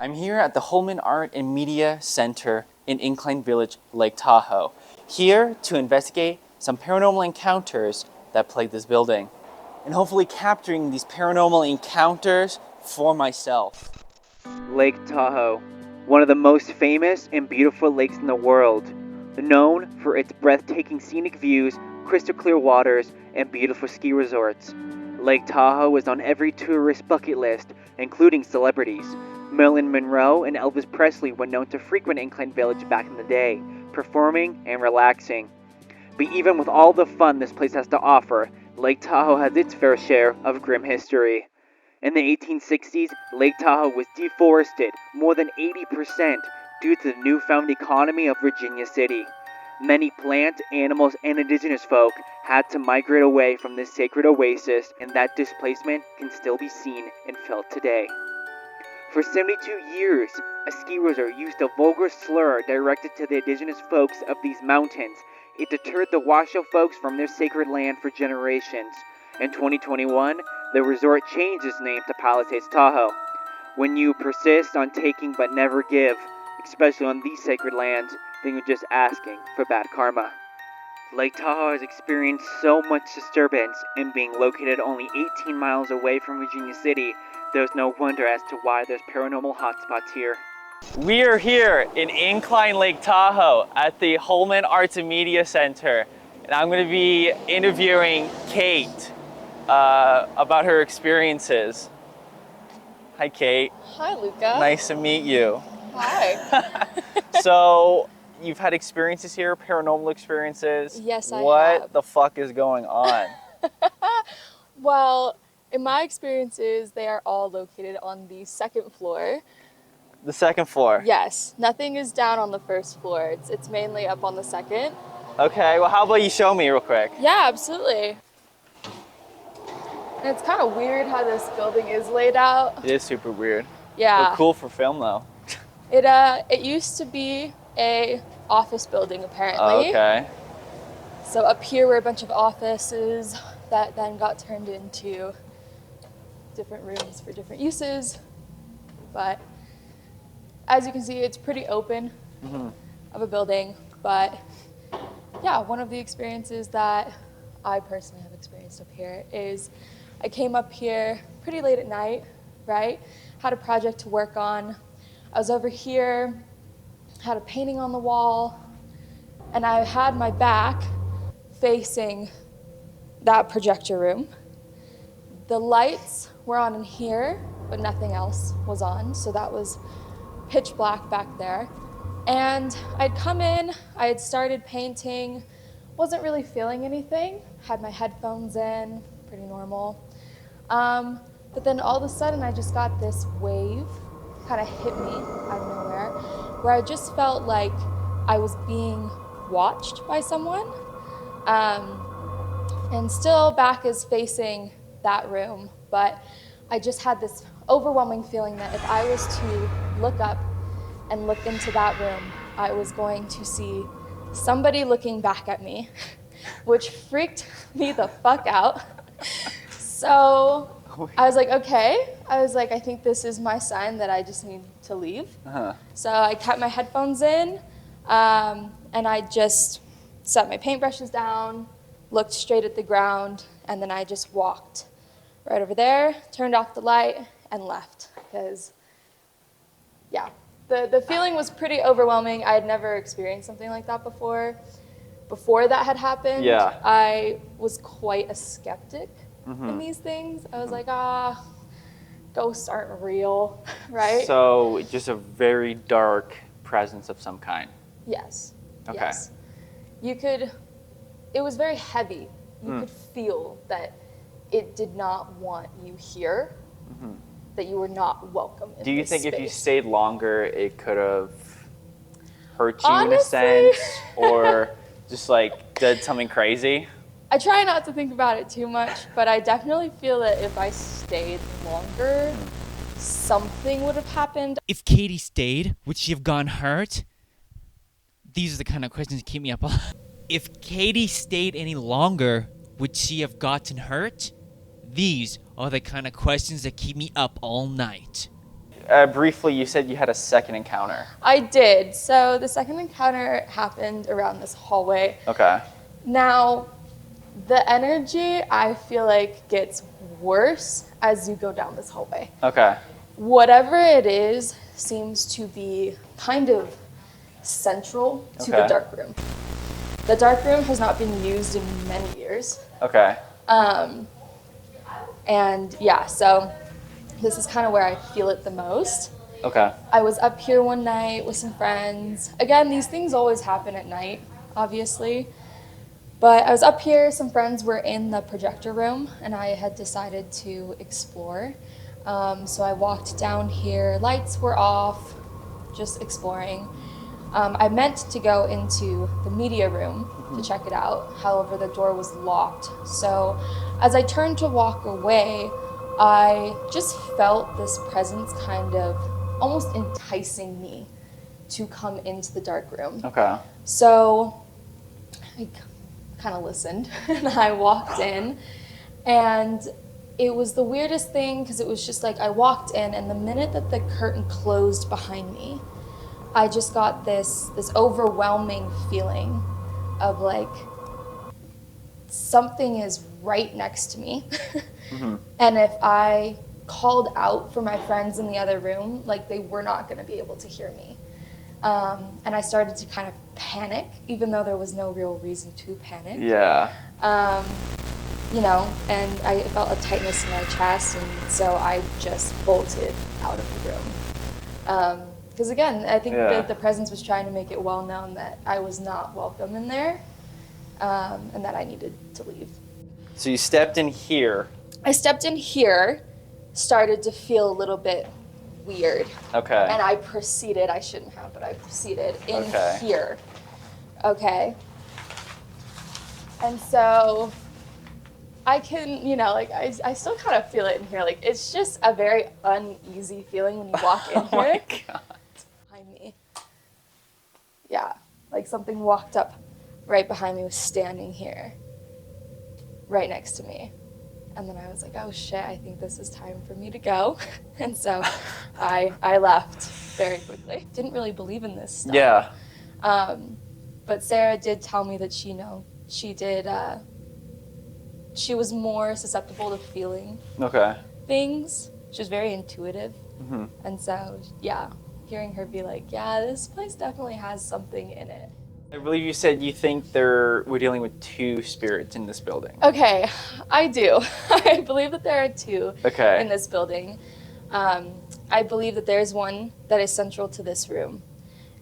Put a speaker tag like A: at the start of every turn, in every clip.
A: I'm here at the Holman Art and Media Center in Incline Village, Lake Tahoe, here to investigate some paranormal encounters that plague this building, and hopefully capturing these paranormal encounters for myself. Lake Tahoe, one of the most famous and beautiful lakes in the world, known for its breathtaking scenic views, crystal clear waters, and beautiful ski resorts. Lake Tahoe is on every tourist bucket list, including celebrities. Marilyn Monroe and Elvis Presley were known to frequent Incline Village back in the day, performing and relaxing. But even with all the fun this place has to offer, Lake Tahoe has its fair share of grim history. In the 1860s, Lake Tahoe was deforested more than 80% due to the newfound economy of Virginia City. Many plant, animals, and indigenous folk had to migrate away from this sacred oasis, and that displacement can still be seen and felt today. For 72 years, a ski resort used a vulgar slur directed to the indigenous folks of these mountains. It deterred the Washoe folks from their sacred land for generations. In 2021, the resort changed its name to Palisades Tahoe. When you persist on taking but never give, especially on these sacred lands, then you're just asking for bad karma. Lake Tahoe has experienced so much disturbance, and being located only 18 miles away from Virginia City, there's no wonder as to why there's paranormal hotspots here. We are here in Incline Lake Tahoe at the Holman Arts and Media Center, and I'm going to be interviewing Kate about her experiences. Hi, Kate.
B: Hi, Luca.
A: Nice to meet you.
B: Hi.
A: So, you've had experiences here, paranormal experiences.
B: Yes, I have.
A: What the fuck is going on?
B: Well, in my experiences, they are all located on the second floor.
A: The second floor?
B: Yes, nothing is down on the first floor. It's mainly up on the second.
A: Okay, well, how about you show me real quick?
B: Yeah, absolutely. And it's kind of weird how this building is laid out.
A: It is super weird.
B: Yeah.
A: But cool for film, though.
B: It used to be a office building, apparently.
A: Okay.
B: So up here were a bunch of offices that then got turned into different rooms for different uses. But as you can see, it's pretty open of a building. But yeah, one of the experiences that I personally have experienced up here is I came up here pretty late at night, right? Had a project to work on. I was over here, had a painting on the wall, and I had my back facing that projector room. The lights were on in here, but nothing else was on, so that was pitch black back there. And I'd come in, I had started painting, wasn't really feeling anything, had my headphones in, pretty normal. But then all of a sudden I just got this wave kind of hit me out of nowhere, where I just felt like I was being watched by someone. And still back is facing that room, but I just had this overwhelming feeling that if I was to look up and look into that room, I was going to see somebody looking back at me, which freaked me the fuck out. So I was like, okay. I think this is my sign that I just need to leave. So I kept my headphones in, and I just set my paintbrushes down, looked straight at the ground, and then I just walked right over there, turned off the light, and left. Because, yeah, the feeling was pretty overwhelming. I had never experienced something like that before. Before that had happened,
A: Yeah.
B: I was quite a skeptic in these things. I was like, ghosts aren't real, right?
A: So, just a very dark presence of some kind.
B: Yes.
A: Okay.
B: Yes. It was very heavy. You could feel that it did not want you here, that you were not welcome in
A: Do you
B: this
A: think if you
B: space.
A: stayed longer, it could have hurt you
B: Honestly.
A: in a sense? Or just like did something crazy?
B: I try not to think about it too much, but I definitely feel that if I stayed longer, something would have happened.
C: If Katie stayed, would she have gone hurt? These are the kind of questions that keep me up. If Katie stayed any longer, would she have gotten hurt? These are the kind of questions that keep me up all night.
A: briefly, you said you had a second encounter.
B: I did. So the second encounter happened around this hallway.
A: Okay.
B: Now, the energy, I feel like, gets worse as you go down this hallway.
A: Okay.
B: Whatever it is seems to be kind of central to the
A: Okay.
B: dark room. The dark room has not been used in many years.
A: Okay.
B: And yeah, so this is kind of where I feel it the most.
A: Okay.
B: I was up here one night with some friends. Again, these things always happen at night, obviously. But I was up here, some friends were in the projector room, and I had decided to explore. So I walked down here, lights were off, just exploring. I meant to go into the media room to check it out. However, the door was locked. So as I turned to walk away, I just felt this presence kind of almost enticing me to come into the dark room.
A: Okay.
B: So I kind of listened and I walked in, and it was the weirdest thing because it was just like I walked in, and the minute that the curtain closed behind me, I just got this overwhelming feeling of like something is right next to me.
A: Mm-hmm.
B: And if I called out for my friends in the other room, like they were not going to be able to hear me. And I started to kind of panic, even though there was no real reason to panic.
A: Yeah.
B: You know, and I felt a tightness in my chest, and so I just bolted out of the room. Because again, I think that the presence was trying to make it well known that I was not welcome in there, and that I needed to leave.
A: So you stepped in here.
B: I stepped in here, started to feel a little bit weird.
A: Okay.
B: And I proceeded, I shouldn't have, but I proceeded in
A: Okay.
B: here. Okay. And so I can, you know, like I still kind of feel it in here. Like it's just a very uneasy feeling when you walk in
A: Oh my
B: here.
A: God.
B: Behind me. Yeah, like something walked up right behind me, was standing here, right next to me. And then I was like, oh shit, I think this is time for me to go. And so I left very quickly. Didn't really believe in this stuff.
A: Yeah.
B: But Sarah did tell me that she was more susceptible to feeling
A: Okay.
B: things. She was very intuitive.
A: Mm-hmm.
B: And so, yeah, hearing her be like, yeah, this place definitely has something in it.
A: I believe you said you think we're dealing with two spirits in this building.
B: Okay, I do. I believe that there are two
A: Okay.
B: in this building. I believe that there is one that is central to this room.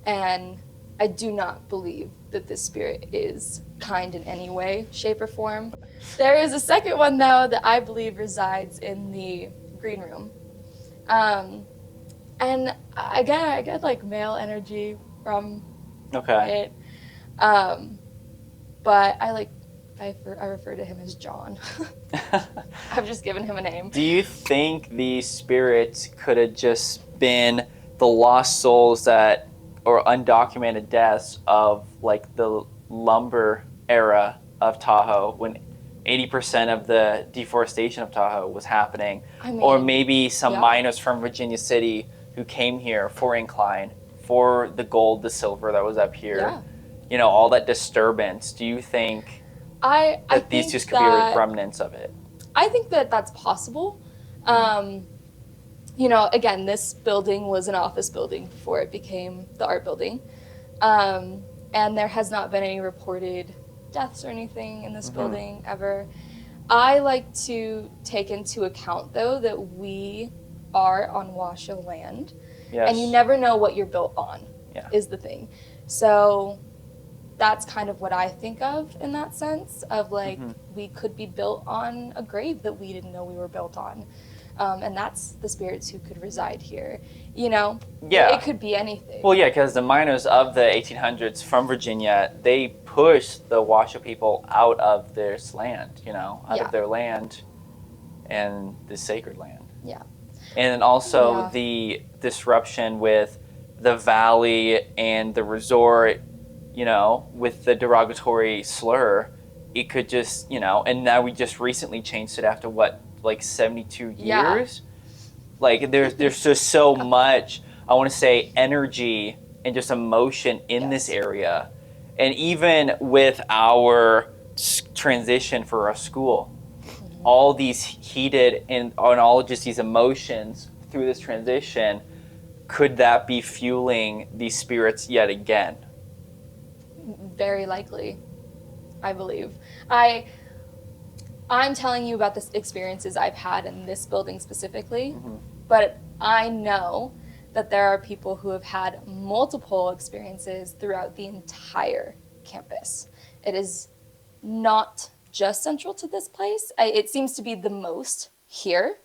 B: And I do not believe that this spirit is kind in any way, shape, or form. There is a second one, though, that I believe resides in the green room. And again, I get like male energy from
A: Okay.
B: it. But I refer to him as John. I've just given him a name.
A: Do you think these spirits could have just been the lost souls that, or undocumented deaths of like the lumber era of Tahoe when 80% of the deforestation of Tahoe was happening?
B: I mean,
A: or maybe some
B: yeah.
A: miners from Virginia City who came here for incline, for the gold, the silver that was up here.
B: Yeah.
A: You know, all that disturbance. Do you think
B: I
A: that these
B: think
A: just could
B: that,
A: be remnants of it?
B: I think that that's possible. You know, again, this building was an office building before it became the art building. And there has not been any reported deaths or anything in this building ever. I like to take into account, though, that we are on Washoe land.
A: Yes.
B: And you never know what you're built on, is the thing. So that's kind of what I think of in that sense of like, we could be built on a grave that we didn't know we were built on. And that's the spirits who could reside here, you know?
A: Yeah.
B: It could be anything.
A: Well, yeah, because the miners of the 1800s from Virginia, they pushed the Washoe people out of their land, you know, out of their land and the sacred land.
B: Yeah.
A: And also the disruption with the valley and the resort, you know, with the derogatory slur, it could just, you know, and now we just recently changed it after what, like 72 years? Like there's just so much, I want to say, energy and just emotion in this area. And even with our transition for our school, all these heated and all just these emotions through this transition, could that be fueling these spirits yet again?
B: Very likely, I believe. I'm telling you about the experiences I've had in this building specifically, but I know that there are people who have had multiple experiences throughout the entire campus. It is not just central to this place. It seems to be the most here,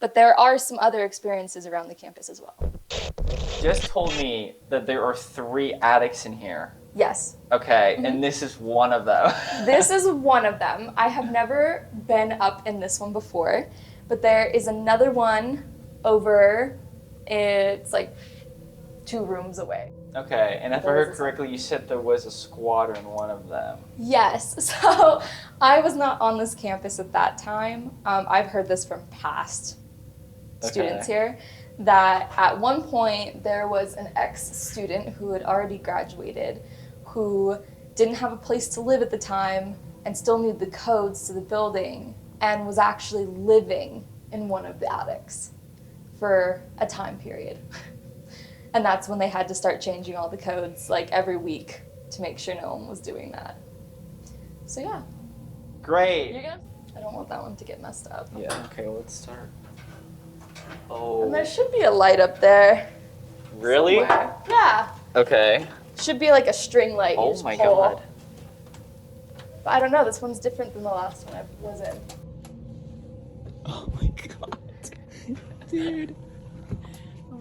B: but there are some other experiences around the campus as well.
A: Just told me that there are 3 attics in here.
B: Yes.
A: Okay, and this is one of them.
B: This is one of them. I have never been up in this one before, but there is another one over, it's like 2 rooms away.
A: Okay, and if I heard correctly, you said there was a squatter in one of them.
B: Yes, so I was not on this campus at that time. I've heard this from past students here, that at one point there was an ex-student who had already graduated who didn't have a place to live at the time and still knew the codes to the building and was actually living in one of the attics for a time period. And that's when they had to start changing all the codes like every week to make sure no one was doing that. So yeah.
A: Great.
B: You're good? I don't want that one to get messed up.
A: Yeah, okay, let's start. Oh.
B: And there should be a light up there.
A: Really?
B: Somewhere. Yeah.
A: Okay.
B: Should be like a string light. You
A: Oh
B: just
A: my
B: pull.
A: god.
B: But I don't know, this one's different than the last one I was in.
C: Oh my god. Dude.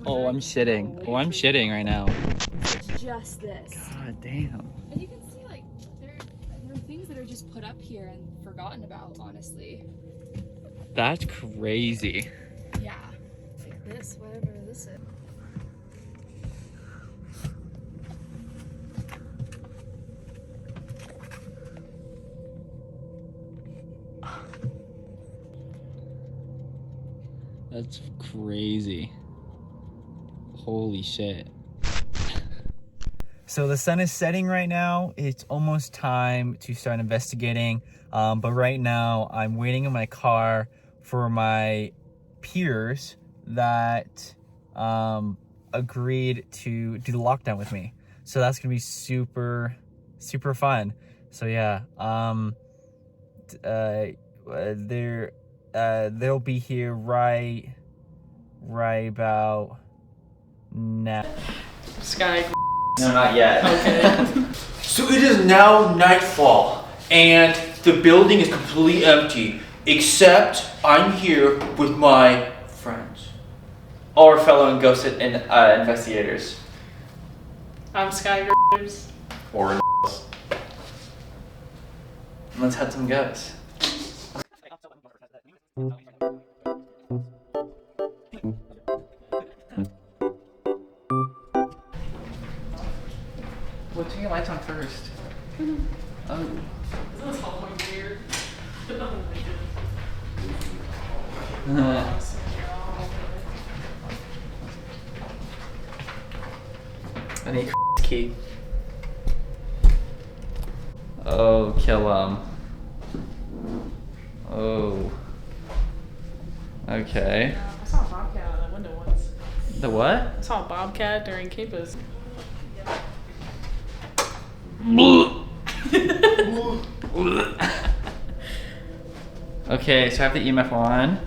C: Oh, I'm shitting. Oh, I'm shitting right now.
B: It's just this.
C: God damn.
B: And you can see like there are things that are just put up here and forgotten about, honestly.
C: That's crazy.
B: Yeah. Like this, whatever this is.
C: That's crazy. Holy shit. So the sun is setting right now. It's almost time to start investigating. But right now I'm waiting in my car for my peers that agreed to do the lockdown with me. So that's gonna be super, super fun. So yeah, they'll be here right about now.
D: Sky.
A: No, not yet.
D: Okay.
E: So it is now nightfall, and the building is completely empty, except I'm here with my friends.
A: Our fellow ghost investigators.
D: I'm Sky.
A: Or let's hunt some ghosts. Well, turn your lights on first. Oh.
D: This is all weird.
A: I need key. Oh, kill him. Oh. Okay.
D: I saw a bobcat out that window once.
A: The what?
D: I saw a bobcat during campus.
A: Okay, so I have the EMF on.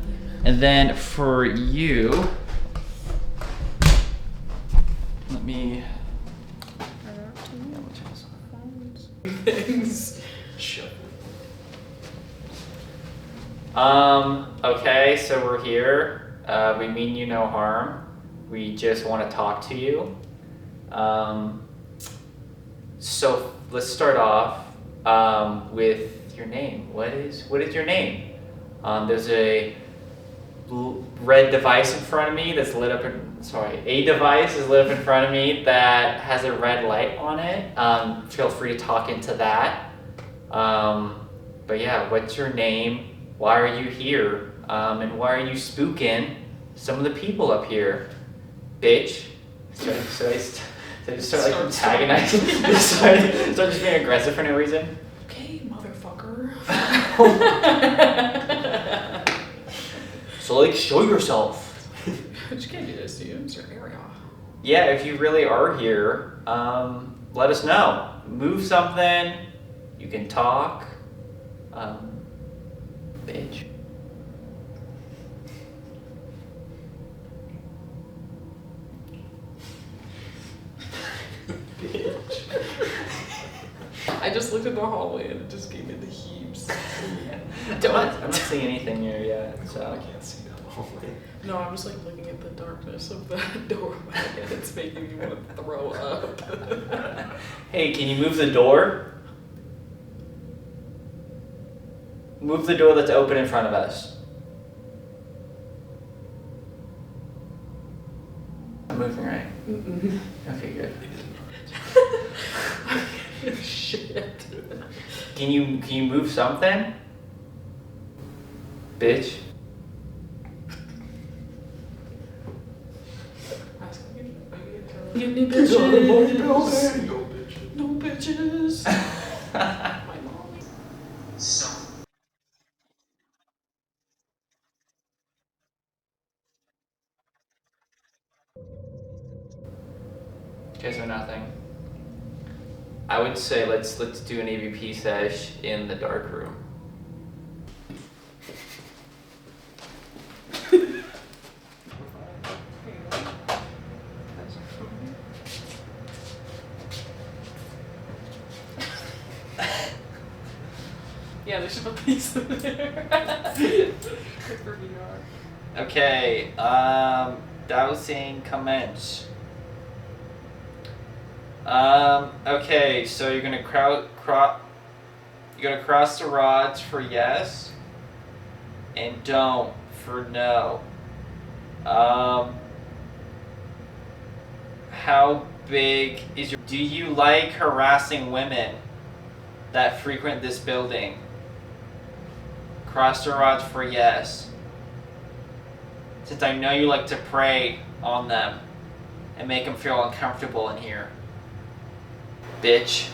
A: And then for you, let me.
D: Things.
A: Okay, so we're here. We mean you no harm. We just want to talk to you. So let's start off with your name. What is your name? There's a red device in front of me that's lit up a device is lit up in front of me that has a red light on it. Feel free to talk into that. But yeah, what's your name? Why are you here? And why are you spooking? some of the people up here. Bitch. Should I start like antagonizing? start just being aggressive for no reason?
D: Okay, motherfucker.
E: So like, show yourself.
D: But you can't do this, dude. It's your area.
A: Yeah, if you really are here, let us know. Move something. You can talk. Bitch.
D: Bitch. I just looked in the hallway and it just gave me the heaves.
A: I'm not seeing anything here yet,
D: I
A: so.
D: can't see that hallway. No, I was like looking at the darkness of that doorway and it's making me want to throw up.
A: Hey, can you move the door? Move the door that's open in front of us. I'm moving, right?
D: Mm-mm.
A: Okay, good.
D: Shit.
A: Can you move something? Bitch.
D: Give me bitches. No bitches. My mom.
A: Okay, so nothing. I would say let's do an AVP sesh in the dark room.
D: Yeah, they should put these in there. For VR.
A: Okay, dowsing commence. Okay, so you're gonna cross the rods for yes, and don't for no. How big is your? Do you like harassing women that frequent this building? Cross the rods for yes. Since I know you like to prey on them and make them feel uncomfortable in here. Bitch.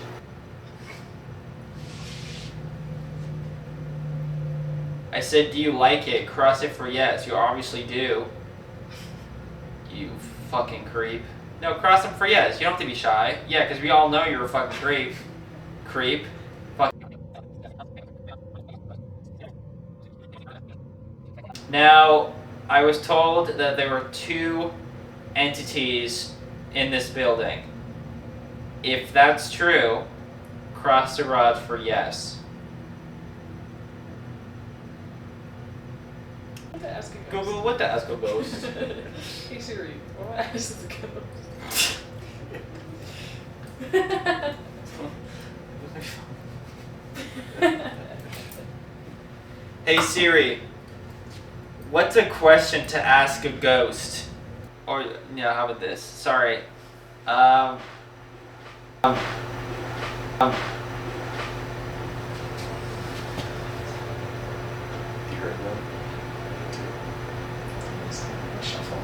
A: I said, do you like it? Cross it for yes. You obviously do. You fucking creep. No, cross them for yes. You don't have to be shy. Yeah, because we all know you're a fucking creep. Creep. Fuck. Now, I was told that there were 2 entities in this building. If that's true, cross the rods for yes.
D: What the ask a
A: Go,
D: ghost?
A: what the ask a ghost?
D: Hey Siri, what ask the ghost?
A: Hey Siri, what's a question to ask a ghost? Or, yeah, how about this? Sorry. You heard them.
D: Shuffle.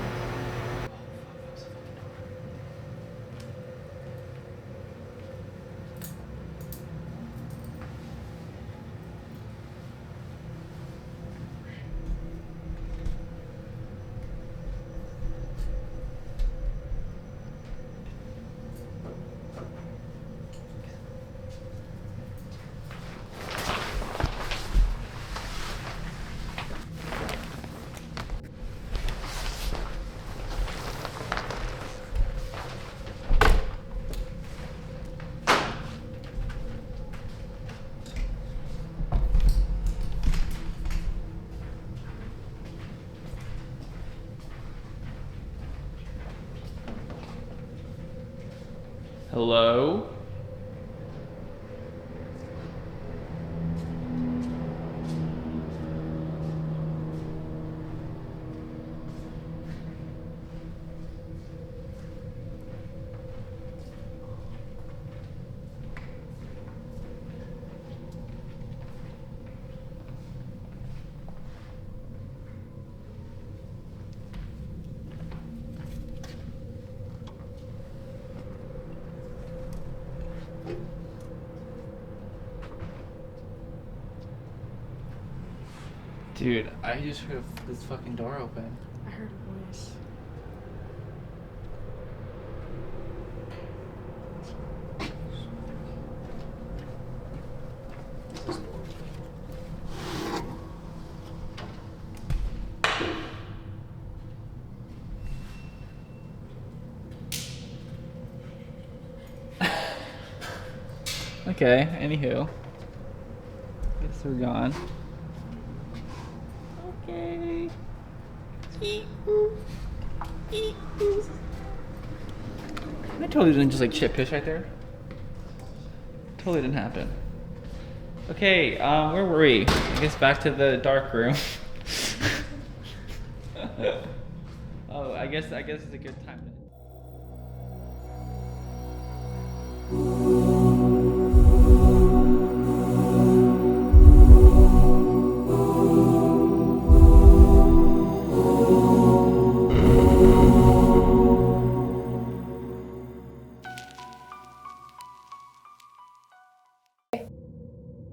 A: Hello?
C: Dude, I just heard this fucking door open.
D: I heard a voice.
C: Okay, anywho. Guess we're gone. Okay. I totally didn't just like shit piss right there. Totally didn't happen. Okay, where were we? I guess back to the dark room. Oh, I guess it's a good time to